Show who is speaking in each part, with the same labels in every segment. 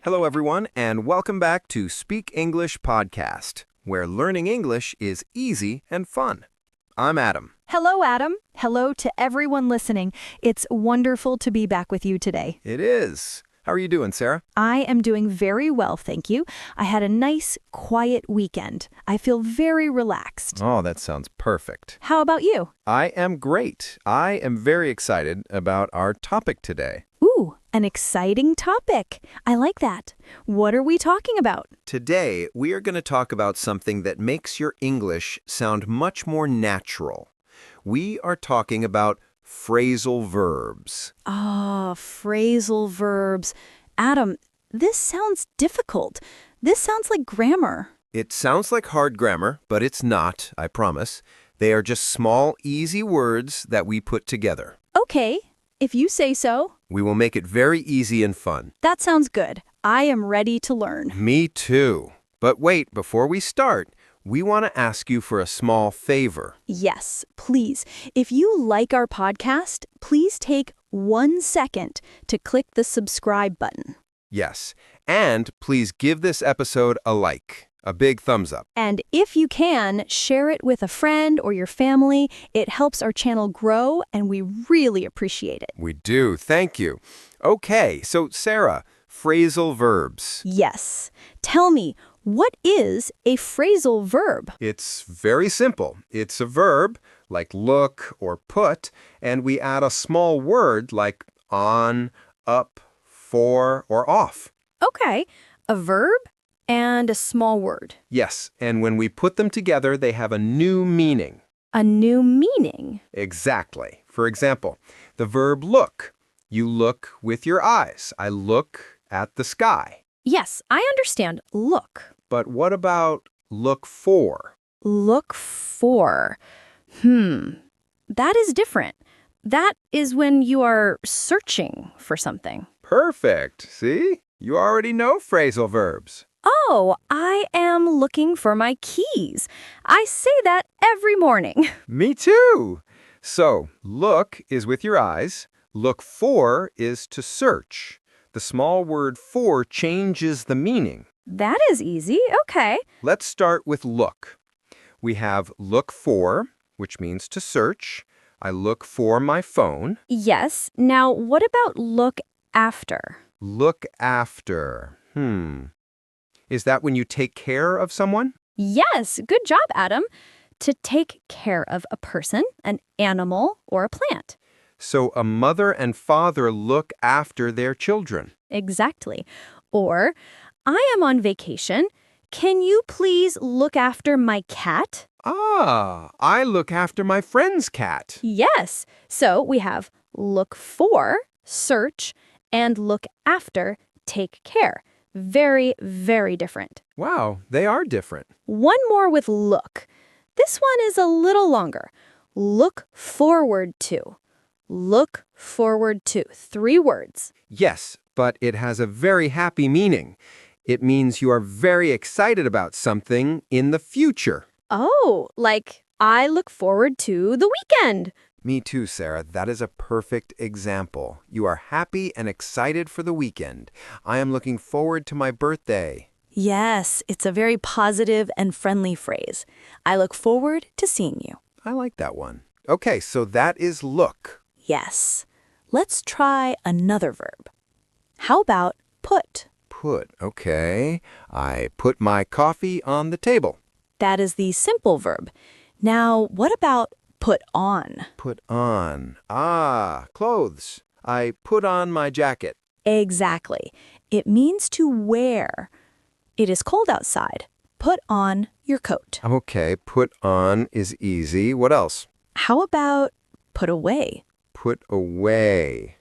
Speaker 1: Hello, everyone, and welcome back to Speak English Podcast, where learning English is easy and fun. I'm Adam.
Speaker 2: Hello, Adam. Hello to everyone listening. It's wonderful to be back with you today.
Speaker 1: It is. How are you doing, Sarah?
Speaker 2: I am doing very well, thank you. I had a nice, quiet weekend. I feel very relaxed.
Speaker 1: Oh, that sounds perfect.
Speaker 2: How about you?
Speaker 1: I am great. I am very excited about our topic today.
Speaker 2: Ooh, an exciting topic. I like that. What are we talking about?
Speaker 1: Today, we are going to talk about something that makes your English sound much more natural. We are talking about phrasal verbs.
Speaker 2: Phrasal verbs. Adam, this sounds difficult. This sounds like grammar.
Speaker 1: It sounds like hard grammar, but it's not, I promise. They are just small, easy words that we put together.
Speaker 2: Okay, if you say so.
Speaker 1: We will make it very easy and fun.
Speaker 2: That sounds good. I am ready to learn.
Speaker 1: Me too. But wait, before we start, we want to ask you for a small favor.
Speaker 2: Yes, please. If you like our podcast, please take 1 second to click the subscribe button.
Speaker 1: Yes, and please give this episode a like, a big thumbs up.
Speaker 2: And if you can, share it with a friend or your family. It helps our channel grow, and we really appreciate it.
Speaker 1: We do, thank you. Okay, so Sarah, phrasal verbs.
Speaker 2: Yes. Tell me, what is a phrasal verb?
Speaker 1: It's very simple. It's a verb, like look or put, and we add a small word like on, up, for, or off.
Speaker 2: Okay, a verb and a small word.
Speaker 1: Yes, and when we put them together, they have a new meaning.
Speaker 2: A new meaning.
Speaker 1: Exactly. For example, the verb look. You look with your eyes. I look at the sky.
Speaker 2: Yes, I understand. Look.
Speaker 1: But what about look for?
Speaker 2: Look for. That is different. That is when you are searching for something.
Speaker 1: Perfect. See? You already know phrasal verbs.
Speaker 2: Oh, I am looking for my keys. I say that every morning.
Speaker 1: Me too. So, look is with your eyes. Look for is to search. The small word for changes the meaning.
Speaker 2: That is easy. Okay.
Speaker 1: Let's start with look. We have look for, which means to search. I look for my phone.
Speaker 2: Yes. Now, what about look after?
Speaker 1: Look after. Is that when you take care of someone?
Speaker 2: Yes. Good job, Adam. To take care of a person, an animal, or a plant.
Speaker 1: So a mother and father look after their children.
Speaker 2: Exactly. Or, I am on vacation. Can you please look after my cat?
Speaker 1: I look after my friend's cat.
Speaker 2: Yes. So we have look for, search, and look after, take care. Very, very different.
Speaker 1: Wow, they are different.
Speaker 2: One more with look. This one is a little longer. Look forward to. Look forward to. 3 words.
Speaker 1: Yes, but it has a very happy meaning. It means you are very excited about something in the future.
Speaker 2: Oh, like I look forward to the weekend.
Speaker 1: Me too, Sarah. That is a perfect example. You are happy and excited for the weekend. I am looking forward to my birthday.
Speaker 2: Yes, it's a very positive and friendly phrase. I look forward to seeing you.
Speaker 1: I like that one. Okay, so that is look.
Speaker 2: Yes. Let's try another verb. How about put?
Speaker 1: Put, okay. I put my coffee on the table.
Speaker 2: That is the simple verb. Now, what about put on?
Speaker 1: Put on. Clothes. I put on my jacket.
Speaker 2: Exactly. It means to wear. It is cold outside. Put on your coat.
Speaker 1: Okay, put on is easy. What else?
Speaker 2: How about put away?
Speaker 1: Put away.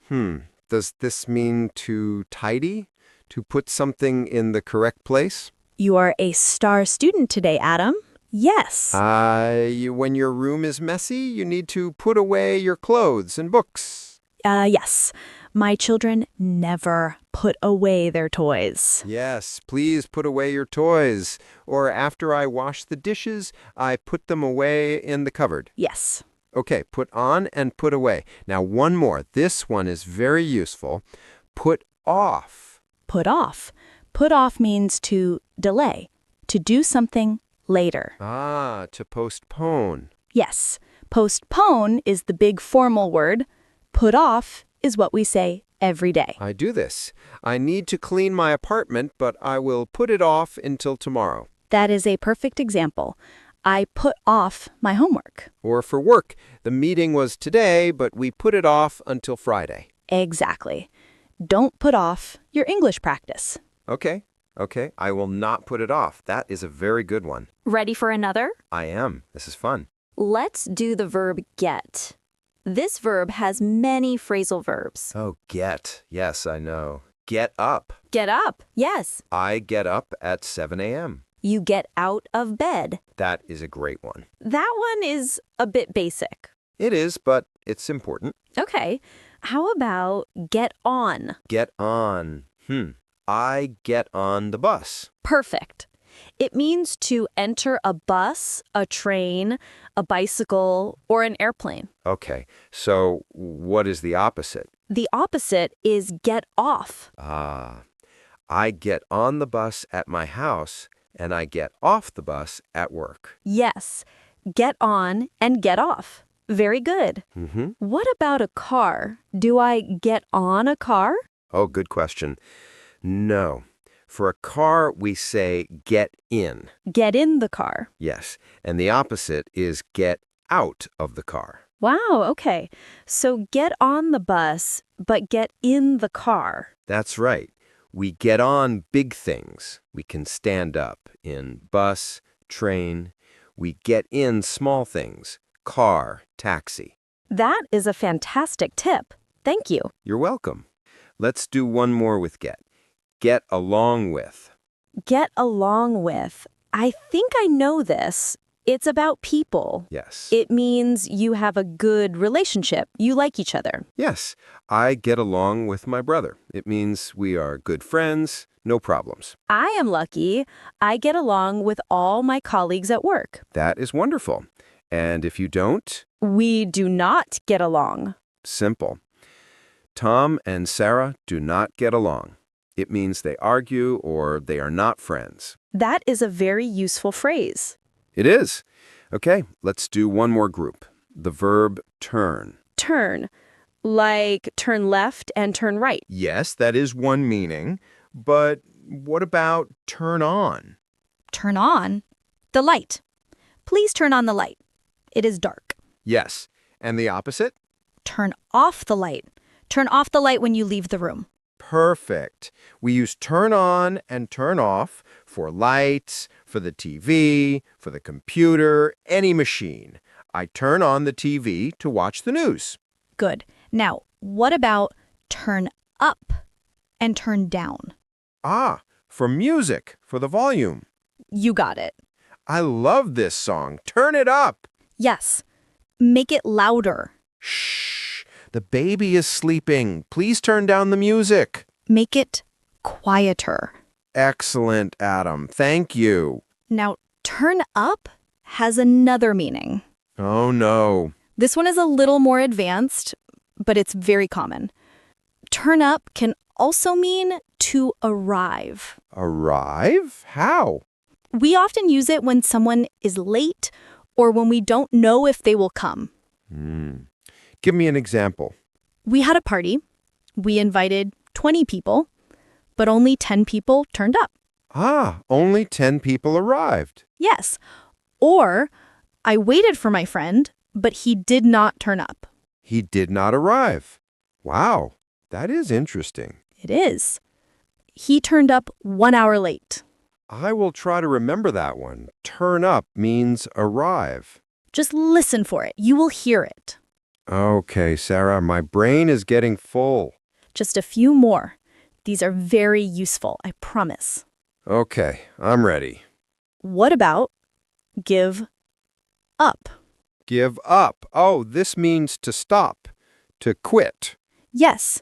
Speaker 1: Does this mean to tidy? To put something in the correct place?
Speaker 2: You are a star student today, Adam. Yes.
Speaker 1: When your room is messy, you need to put away your clothes and books.
Speaker 2: Yes. My children never put away their toys.
Speaker 1: Yes, please put away your toys. Or after I wash the dishes, I put them away in the cupboard.
Speaker 2: Yes.
Speaker 1: Okay, put on and put away. Now one more. This one is very useful. Put off.
Speaker 2: put off. Put off means to delay, to do something later.
Speaker 1: Ah, to postpone.
Speaker 2: Yes, postpone is the big formal word. Put off is what we say every day.
Speaker 1: I do this. I need to clean my apartment, but I will put it off until tomorrow.
Speaker 2: That is a perfect example. I put off my homework.
Speaker 1: Or for work, the meeting was today, but we put it off until Friday.
Speaker 2: Exactly. Don't put off your English practice.
Speaker 1: Okay, I will not put it off. That is a very good one.
Speaker 2: Ready for another?
Speaker 1: I am. This is fun.
Speaker 2: Let's do the verb get. This verb has many phrasal verbs.
Speaker 1: Oh, get. Yes, I know. Get up.
Speaker 2: Get up. Yes.
Speaker 1: I get up at 7 a.m.
Speaker 2: You get out of bed.
Speaker 1: That is a great one.
Speaker 2: That one is a bit basic.
Speaker 1: It is, but it's important.
Speaker 2: Okay. How about get on?
Speaker 1: Get on. I get on the bus.
Speaker 2: Perfect. It means to enter a bus, a train, a bicycle, or an airplane.
Speaker 1: Okay, so what is the opposite?
Speaker 2: The opposite is get off.
Speaker 1: Ah, I get on the bus at my house and I get off the bus at work.
Speaker 2: Yes, get on and get off. Very good.
Speaker 1: Mm-hmm.
Speaker 2: What about a car? Do I get on a car?
Speaker 1: Oh, good question. No. For a car, we say get in.
Speaker 2: Get in the car.
Speaker 1: Yes, and the opposite is get out of the car.
Speaker 2: Wow, okay. So get on the bus, but get in the car.
Speaker 1: That's right. We get on big things. We can stand up in bus, train. We get in small things, car, taxi.
Speaker 2: That is a fantastic tip. Thank you.
Speaker 1: You're welcome. Let's do one more with get. Get along with.
Speaker 2: Get along with. I think I know this. It's about people.
Speaker 1: Yes.
Speaker 2: It means you have a good relationship. You like each other.
Speaker 1: Yes, I get along with my brother. It means we are good friends, no problems.
Speaker 2: I am lucky. I get along with all my colleagues at work.
Speaker 1: That is wonderful. And if you don't?
Speaker 2: We do not get along.
Speaker 1: Simple. Tom and Sarah do not get along. It means they argue or they are not friends.
Speaker 2: That is a very useful phrase.
Speaker 1: It is. Okay, let's do one more group. The verb turn.
Speaker 2: Turn. Like turn left and turn right.
Speaker 1: Yes, that is one meaning. But what about turn on?
Speaker 2: Turn on the light. Please turn on the light. It is dark.
Speaker 1: Yes. And the opposite?
Speaker 2: Turn off the light. Turn off the light when you leave the room.
Speaker 1: Perfect. We use turn on and turn off for lights, for the TV, for the computer, any machine. I turn on the TV to watch the news.
Speaker 2: Good. Now, what about turn up and turn down?
Speaker 1: Ah, for music, for the volume.
Speaker 2: You got it.
Speaker 1: I love this song. Turn it up.
Speaker 2: Yes. Make it louder.
Speaker 1: Shh. The baby is sleeping. Please turn down the music.
Speaker 2: Make it quieter.
Speaker 1: Excellent, Adam. Thank you.
Speaker 2: Now, turn up has another meaning.
Speaker 1: Oh, no.
Speaker 2: This one is a little more advanced, but it's very common. Turn up can also mean to arrive.
Speaker 1: Arrive? How?
Speaker 2: We often use it when someone is late or when we don't know if they will come.
Speaker 1: Give me an example.
Speaker 2: We had a party. We invited 20 people, but only 10 people turned up.
Speaker 1: Ah, only 10 people arrived.
Speaker 2: Yes. Or I waited for my friend, but he did not turn up.
Speaker 1: He did not arrive. Wow, that is interesting.
Speaker 2: It is. He turned up 1 hour late.
Speaker 1: I will try to remember that one. Turn up means arrive.
Speaker 2: Just listen for it. You will hear it.
Speaker 1: Okay, Sarah, my brain is getting full.
Speaker 2: Just a few more. These are very useful, I promise.
Speaker 1: Okay, I'm ready.
Speaker 2: What about give up?
Speaker 1: Give up. Oh, this means to stop, to quit.
Speaker 2: Yes,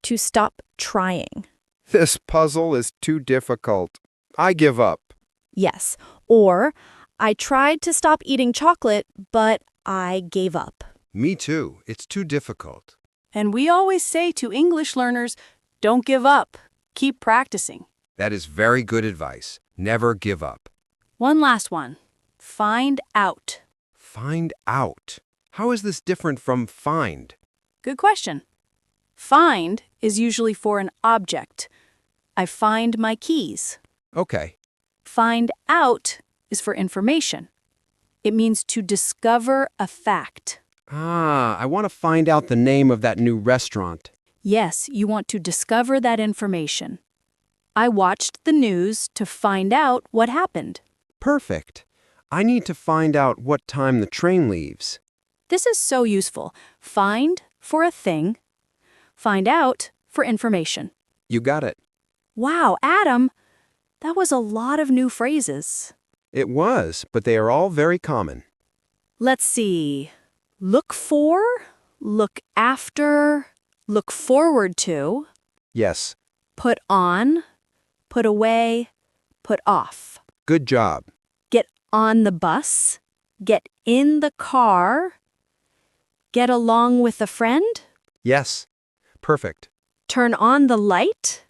Speaker 2: to stop trying.
Speaker 1: This puzzle is too difficult. I give up.
Speaker 2: Yes, or I tried to stop eating chocolate, but I gave up.
Speaker 1: Me too. It's too difficult.
Speaker 3: And we always say to English learners, don't give up.
Speaker 2: Keep practicing.
Speaker 1: That is very good advice. Never give up.
Speaker 2: One last one. Find out.
Speaker 1: Find out. How is this different from find?
Speaker 2: Good question. Find is usually for an object. I find my keys.
Speaker 1: Okay.
Speaker 2: Find out is for information. It means to discover a fact.
Speaker 1: I want to find out the name of that new restaurant.
Speaker 2: Yes, you want to discover that information. I watched the news to find out what happened.
Speaker 1: Perfect. I need to find out what time the train leaves.
Speaker 2: This is so useful. Find for a thing. Find out for information.
Speaker 1: You got it.
Speaker 2: Wow, Adam, that was a lot of new phrases.
Speaker 1: It was, but they are all very common.
Speaker 2: Let's see. Look for, look after, look forward to,
Speaker 1: Yes.
Speaker 2: put on, put away, put off.
Speaker 1: Good job.
Speaker 2: Get on the bus, get in the car, get along with a friend,
Speaker 1: Yes. Perfect.
Speaker 2: turn on the light,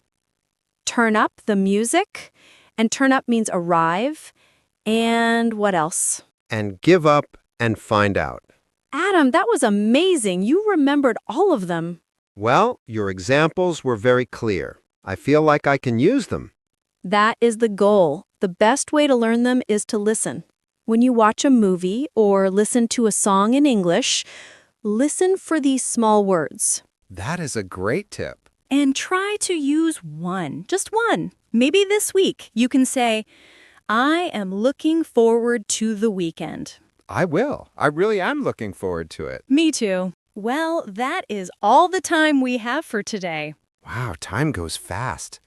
Speaker 2: turn up the music, and turn up means arrive, and what else?
Speaker 1: And give up and find out.
Speaker 2: Adam, that was amazing. You remembered all of them.
Speaker 1: Well, your examples were very clear. I feel like I can use them.
Speaker 2: That is the goal. The best way to learn them is to listen. When you watch a movie or listen to a song in English, listen for these small words.
Speaker 1: That is a great tip.
Speaker 2: And try to use one, just one. Maybe this week you can say, I am looking forward to the weekend.
Speaker 1: I will. I really am looking forward to it.
Speaker 2: Me too. Well, that is all the time we have for today.
Speaker 1: Wow, time goes fast.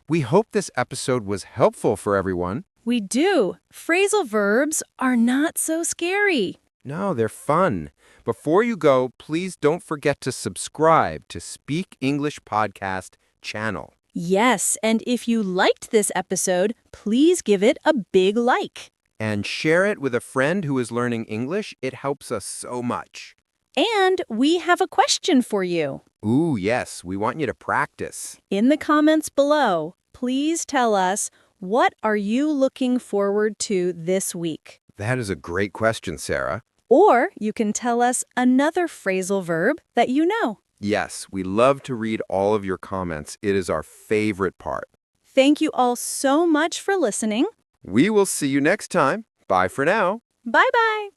Speaker 1: We hope this episode was helpful for everyone.
Speaker 2: We do. Phrasal verbs are not so scary.
Speaker 1: No, they're fun. Before you go, please don't forget to subscribe to Speak English Podcast channel.
Speaker 2: Yes, and if you liked this episode, please give it a big like.
Speaker 1: And share it with a friend who is learning English. It helps us so much.
Speaker 2: And we have a question for you.
Speaker 1: Ooh, yes, we want you to practice.
Speaker 2: In the comments below, please tell us, what are you looking forward to this week?
Speaker 1: That is a great question, Sarah.
Speaker 2: Or you can tell us another phrasal verb that you know.
Speaker 1: Yes, we love to read all of your comments. It is our favorite part.
Speaker 2: Thank you all so much for listening.
Speaker 1: We will see you next time. Bye for now.
Speaker 2: Bye-bye.